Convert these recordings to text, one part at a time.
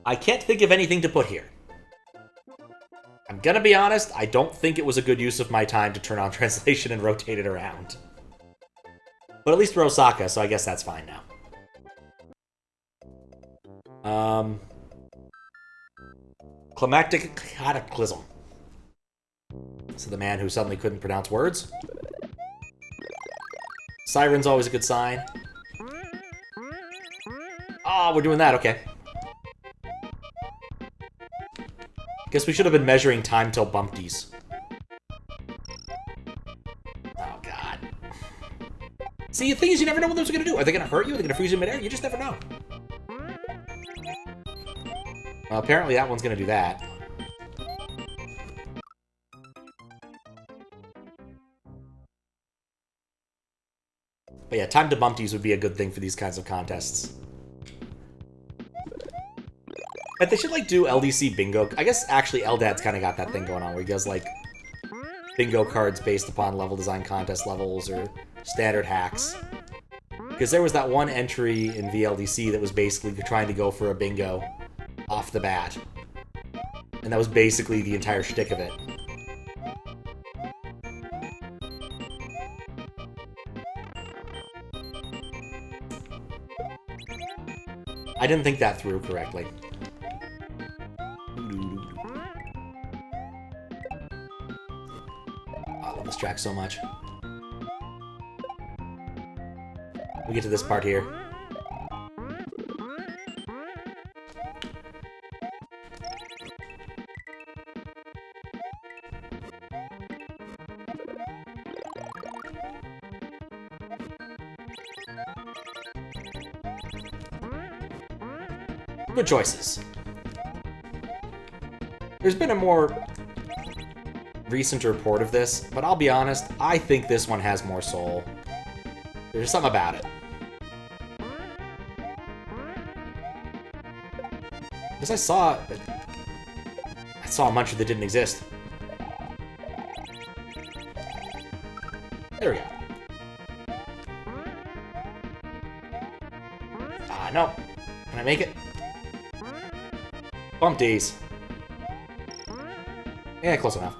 I can't think of anything to put here. I'm gonna be honest, I don't think it was a good use of my time to turn on translation and rotate it around. But at least we're Osaka, so I guess that's fine now. Climatic Cataclysm. So the man who suddenly couldn't pronounce words. Siren's always a good sign. Oh, we're doing that, okay. Guess we should have been measuring time till bumpties. Oh, God. See, the thing is, you never know what those are going to do. Are they going to hurt you? Are they going to freeze you in midair? You just never know. Well, apparently that one's going to do that. But yeah, time to bumpties would be a good thing for these kinds of contests. But they should, like, do LDC bingo. I guess, actually, Eldad's kind of got that thing going on where he does, like, bingo cards based upon level design contest levels or standard hacks. Because there was that one entry in VLDC that was basically trying to go for a bingo off the bat. And that was basically the entire shtick of it. I didn't think that through correctly. I love this track so much. We get to this part here. Good choices. There's been a more recent report of this, but I'll be honest, I think this one has more soul. There's something about it. Because I saw a muncher that didn't exist. There we go. Ah, no. Can I make it? Bumpties. Yeah, close enough.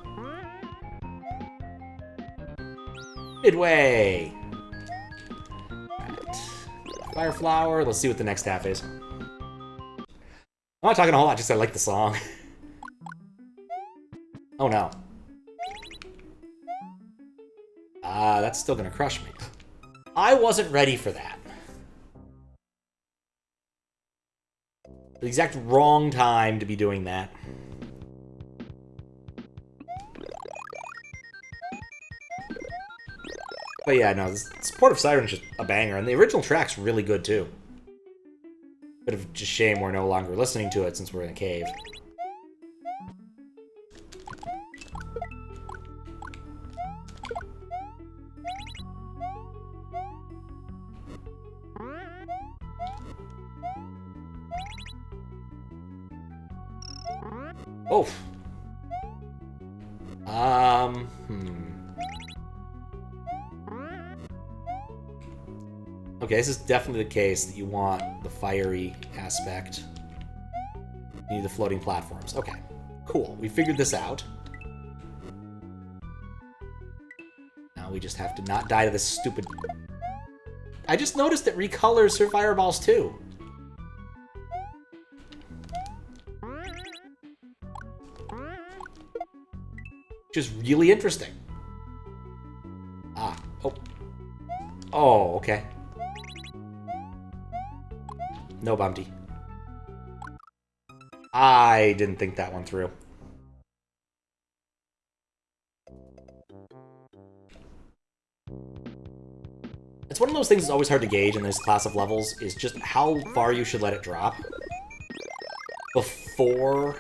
Midway! Right. Fire Flower. Let's see what the next half is. I'm not talking a whole lot, just I like the song. Oh no. That's still gonna crush me. I wasn't ready for that. The exact wrong time to be doing that. But yeah, no, this Port of Siren is just a banger, and the original track's really good too. Bit of just shame we're no longer listening to it since we're in a cave. Oh. Okay, this is definitely the case that you want the fiery aspect. You need the floating platforms. Okay, cool. We figured this out. Now we just have to not die to this stupid... I just noticed it recolors her fireballs too. Which is really interesting. Ah, oh. Oh, okay. No bumpty. I didn't think that one through. It's one of those things that's always hard to gauge in this class of levels, is just how far you should let it drop before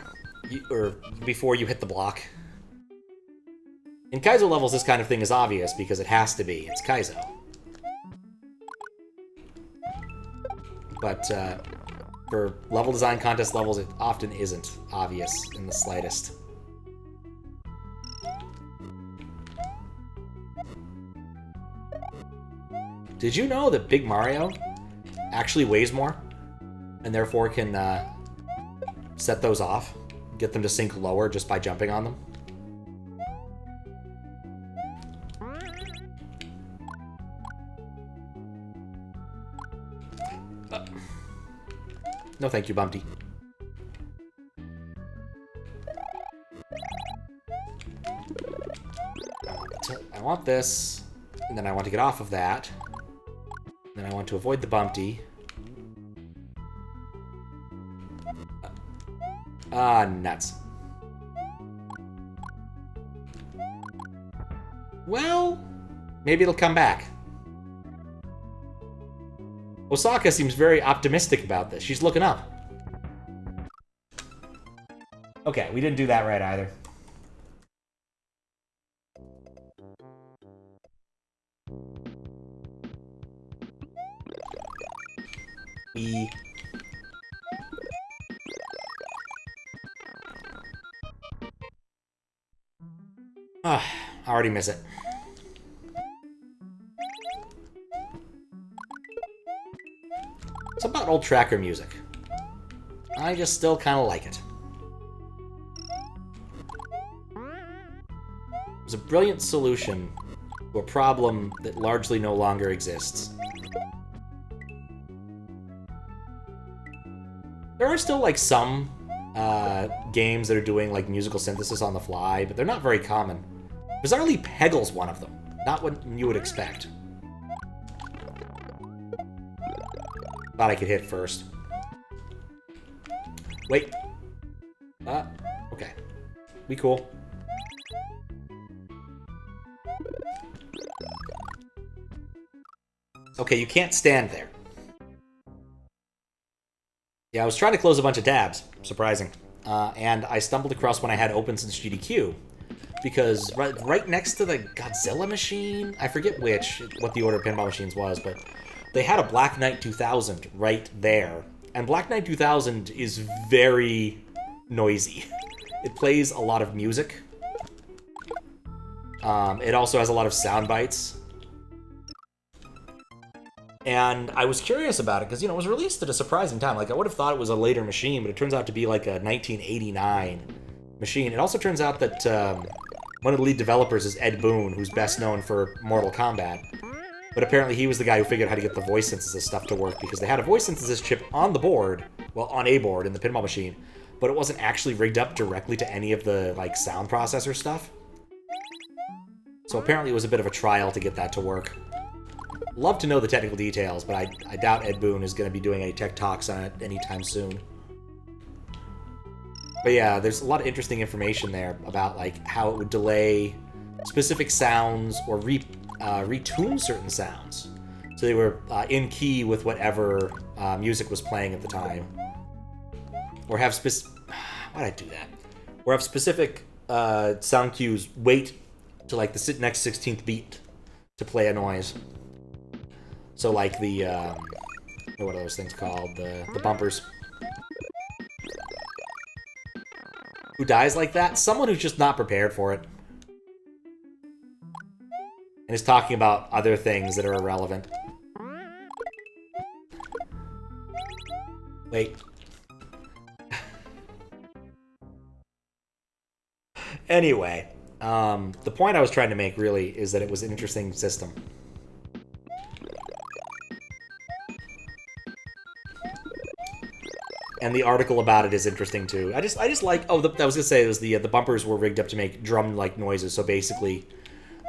you hit the block. In Kaizo levels, this kind of thing is obvious because it has to be. It's Kaizo. But for level design contest levels, it often isn't obvious in the slightest. Did you know that Big Mario actually weighs more? And therefore can set those off. Get them to sink lower just by jumping on them. No thank you, Bumpty. I want this, and then I want to get off of that. Then I want to avoid the Bumpty. Nuts. Well, maybe it'll come back. Osaka seems very optimistic about this. She's looking up. Okay, we didn't do that right either. I already miss it. It's about old tracker music. I just still kind of like it. It was a brilliant solution to a problem that largely no longer exists. There are still, like, some games that are doing, like, musical synthesis on the fly, but they're not very common. Bizarrely, Peggle's one of them. Not what you would expect. Thought I could hit first. Wait. Okay. We cool. Okay, you can't stand there. Yeah, I was trying to close a bunch of tabs. Surprising. And I stumbled across one I had open since GDQ. Because right next to the Godzilla machine, I forget what the order of pinball machines was, but they had a Black Knight 2000 right there. And Black Knight 2000 is very noisy. It plays a lot of music. It also has a lot of sound bites. And I was curious about it because, you know, it was released at a surprising time. Like, I would have thought it was a later machine, but it turns out to be like a 1989 machine. It also turns out that one of the lead developers is Ed Boon, who's best known for Mortal Kombat. But apparently he was the guy who figured out how to get the voice synthesis stuff to work, because they had a voice synthesis chip on the board, well, on a board in the pinball machine, but it wasn't actually rigged up directly to any of the, like, sound processor stuff. So apparently it was a bit of a trial to get that to work. Love to know the technical details, but I doubt Ed Boon is going to be doing any tech talks on it anytime soon. But yeah, there's a lot of interesting information there about, like, how it would delay specific sounds or retune certain sounds. So they were in key with whatever music was playing at the time. Or have why'd I do that? Or have specific sound cues wait to, like, the next 16th beat to play a noise. So, like, the, what are those things called? The bumpers. Who dies like that? Someone who's just not prepared for it. And is talking about other things that are irrelevant. Wait. Anyway, the point I was trying to make, really, is that it was an interesting system. And the article about it is interesting too. I just like. Oh, I was gonna say it was the bumpers were rigged up to make drum-like noises. So basically,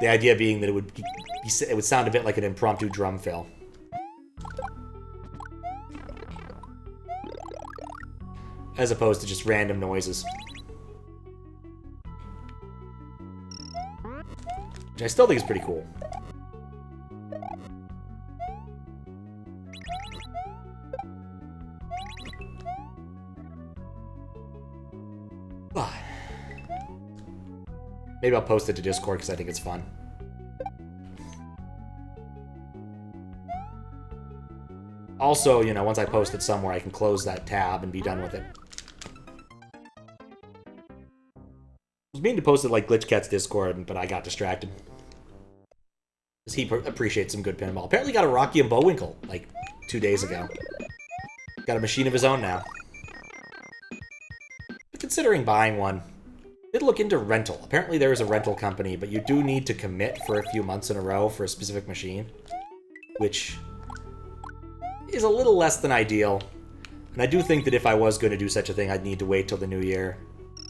the idea being that it would sound a bit like an impromptu drum fill. As opposed to just random noises. Which I still think is pretty cool. Maybe I'll post it to Discord because I think it's fun. Also, you know, once I post it somewhere, I can close that tab and be done with it. I was meaning to post it like GlitchCat's Discord, but I got distracted. Because he appreciates some good pinball. Apparently got a Rocky and Bullwinkle, like, 2 days ago. Got a machine of his own now. considering buying one. Did look into rental. Apparently there is a rental company, but you do need to commit for a few months in a row for a specific machine, which is a little less than ideal. And I do think that if I was going to do such a thing, I'd need to wait till the new year.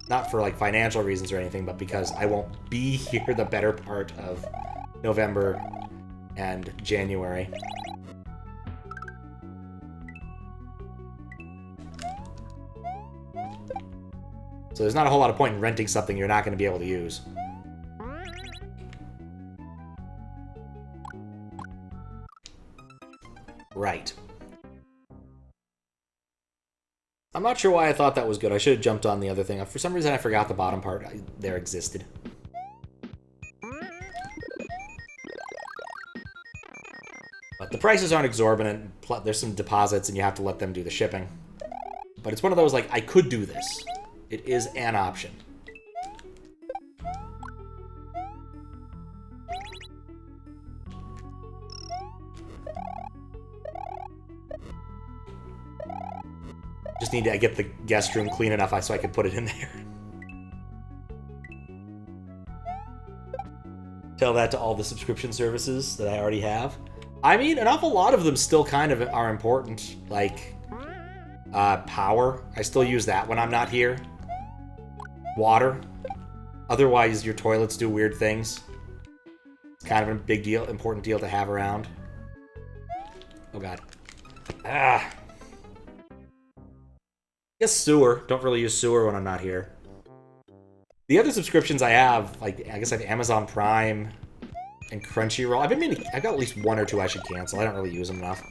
Not for, like, financial reasons or anything, but because I won't be here the better part of November and January. So there's not a whole lot of point in renting something you're not going to be able to use. Right. I'm not sure why I thought that was good. I should have jumped on the other thing. For some reason, I forgot the bottom part there existed. But the prices aren't exorbitant. There's some deposits, and you have to let them do the shipping. But it's one of those, like, I could do this. It is an option. Just need to get the guest room clean enough so I could put it in there. Tell that to all the subscription services that I already have. I mean, an awful lot of them still kind of are important. Like, power. I still use that when I'm not here. Water. Otherwise, your toilets do weird things. It's kind of a big deal, important deal to have around. Oh, God. Ah. I guess sewer. Don't really use sewer when I'm not here. The other subscriptions I have, like, I guess I have Amazon Prime and Crunchyroll. I've been meaning, I got at least one or two I should cancel. I don't really use them enough.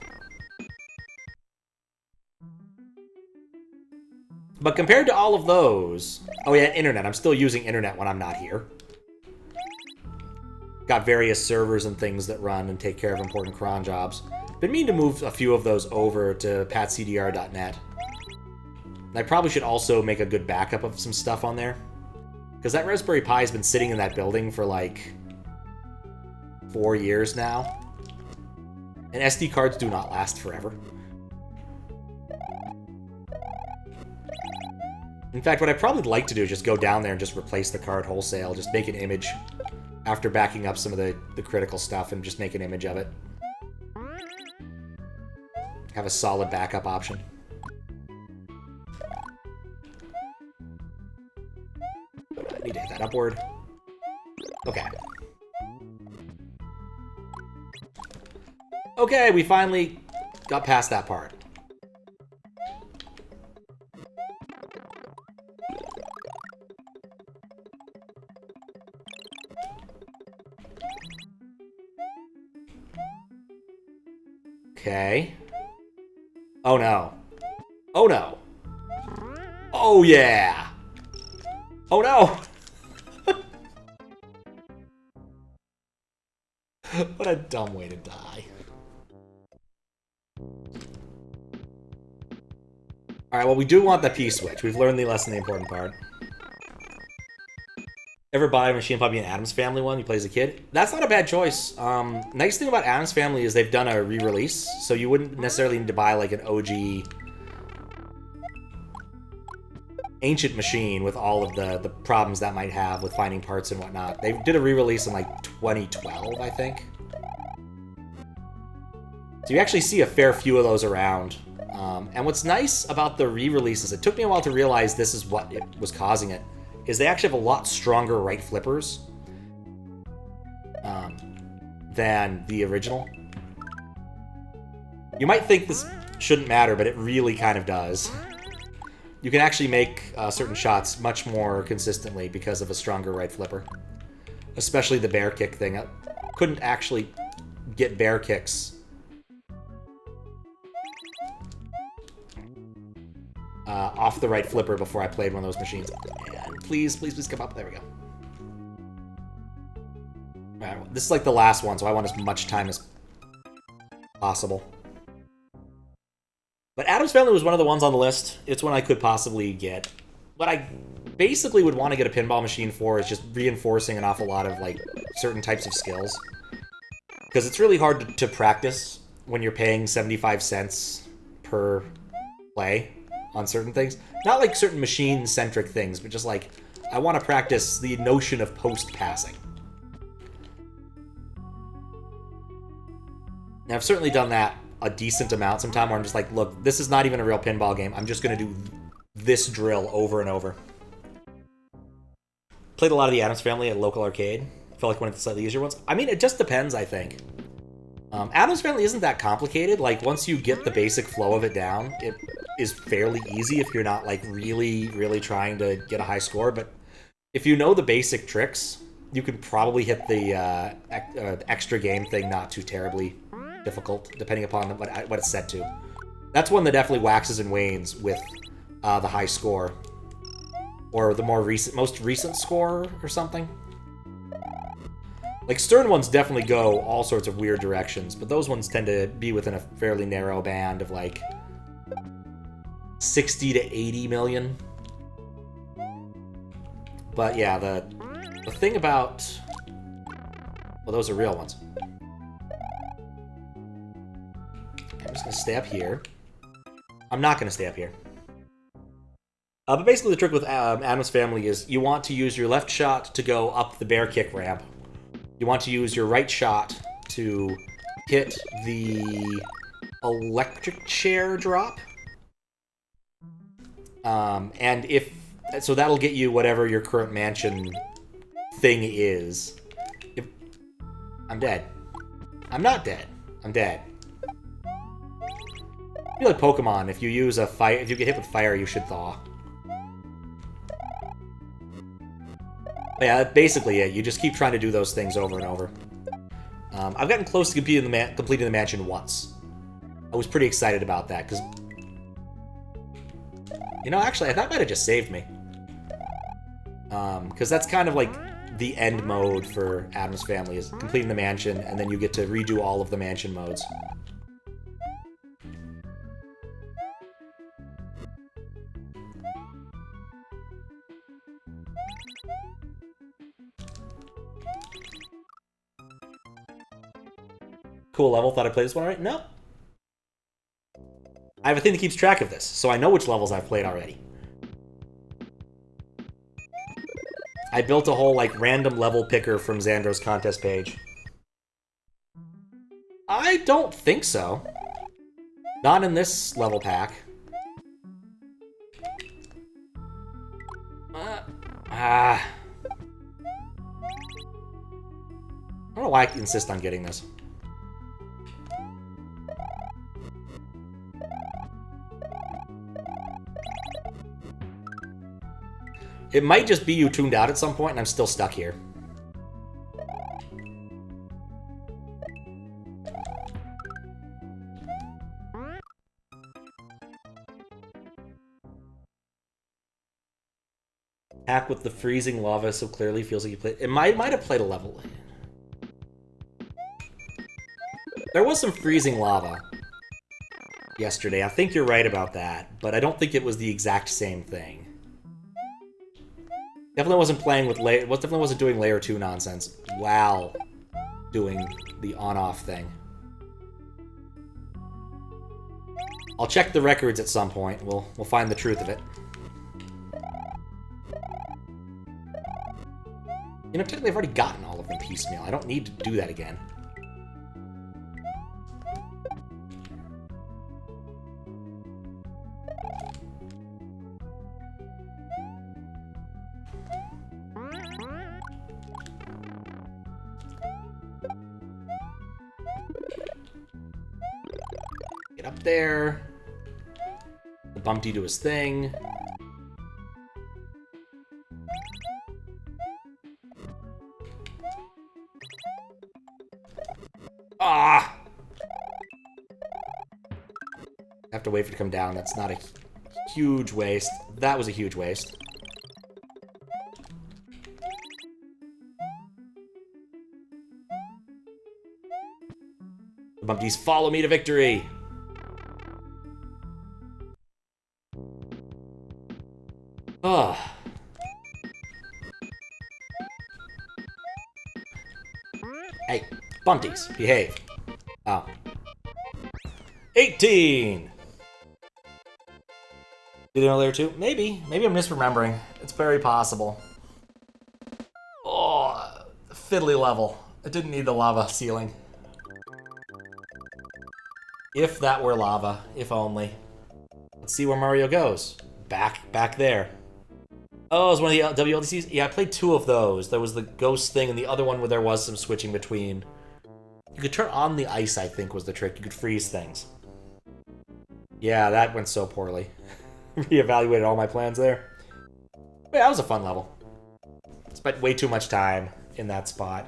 But compared to all of those... Oh yeah, internet. I'm still using internet when I'm not here. Got various servers and things that run and take care of important cron jobs. Been meaning to move a few of those over to patcdr.net. I probably should also make a good backup of some stuff on there. Because that Raspberry Pi has been sitting in that building for like 4 years now. And SD cards do not last forever. In fact, what I'd probably like to do is just go down there and just replace the card wholesale. Just make an image after backing up some of the critical stuff and just make an image of it. Have a solid backup option. I need to hit that upward. Okay. Okay, we finally got past that part. Okay. Oh no. Oh no. Oh yeah. Oh no. What a dumb way to die. Alright, well, we do want the P-switch. We've learned the lesson, the important part. Ever buy a Machine Puppy and Addams Family one you play as a kid? That's not a bad choice. Nice thing about Addams Family is they've done a re-release, so you wouldn't necessarily need to buy like an OG ancient machine with all of the problems that might have with finding parts and whatnot. They did a re-release in like 2012, I think. So you actually see a fair few of those around. And what's nice about the re-releases, it took me a while to realize this is what it was causing it, is they actually have a lot stronger right flippers than the original. You might think this shouldn't matter, but it really kind of does. You can actually make certain shots much more consistently because of a stronger right flipper. Especially the bear kick thing. I couldn't actually get bear kicks off the right flipper before I played one of those machines. And please, please, please come up. There we go. Alright, this is like the last one, so I want as much time as possible. But Addams Family was one of the ones on the list. It's one I could possibly get. What I basically would want to get a pinball machine for is just reinforcing an awful lot of like certain types of skills. Because it's really hard to practice when you're paying 75 cents per play on certain things. Not like certain machine-centric things, but just like, I want to practice the notion of post-passing. Now, I've certainly done that a decent amount sometime where I'm just like, look, this is not even a real pinball game. I'm just going to do this drill over and over. Played a lot of the Addams Family at a local arcade. Felt like one of the slightly easier ones. I mean, it just depends, I think. Addams Family isn't that complicated. Like, once you get the basic flow of it down, it is fairly easy if you're not, like, really, really trying to get a high score. But if you know the basic tricks, you can probably hit the extra game thing not too terribly difficult, depending upon what it's set to. That's one that definitely waxes and wanes with the high score. Or the most recent score or something. Like, Stern ones definitely go all sorts of weird directions, but those ones tend to be within a fairly narrow band of, like, 60 to 80 million. But, yeah, the thing about... Well, those are real ones. I'm just going to stay up here. I'm not going to stay up here. But basically the trick with Addams Family is you want to use your left shot to go up the bear kick ramp. You want to use your right shot to hit the electric chair drop. And so that'll get you whatever your current mansion thing is. I'm dead. I'm not dead. I'm dead. I feel like Pokemon. If you use if you get hit with fire, you should thaw. But yeah, that's basically it. You just keep trying to do those things over and over. I've gotten close to completing the mansion once. I was pretty excited about that, because... You know, actually, that might have just saved me. Because that's kind of like the end mode for Addams Family, is completing the mansion, and then you get to redo all of the mansion modes. Cool level, thought I played this one already? No. I have a thing that keeps track of this, so I know which levels I've played already. I built a whole, like, random level picker from Xandro's contest page. I don't think so. Not in this level pack. I don't know why I insist on getting this. It might just be you tuned out at some point and I'm still stuck here. Hack with the freezing lava so clearly feels like you played... It might have played a level. There was some freezing lava yesterday. I think you're right about that, but I don't think it was the exact same thing. Definitely wasn't playing with definitely wasn't doing layer 2 nonsense while doing the on-off thing. I'll check the records at some point. We'll find the truth of it. You know, technically I've already gotten all of them piecemeal. I don't need to do that again. Get up there. The Bumpty do his thing. Ah! I have to wait for it to come down. That's not a huge waste. That was a huge waste. The Bumpties follow me to victory! Ugh. Hey, Bumpties, behave. Oh. 18! Did it earlier too? Maybe. Maybe I'm misremembering. It's very possible. Oh, fiddly level. It didn't need the lava ceiling. If that were lava. If only. Let's see where Mario goes. Back there. Oh, it was one of the WLDCs? Yeah, I played 2 of those. There was the ghost thing and the other one where there was some switching between. You could turn on the ice, I think, was the trick. You could freeze things. Yeah, that went so poorly. Reevaluated all my plans there. But yeah, that was a fun level. Spent way too much time in that spot.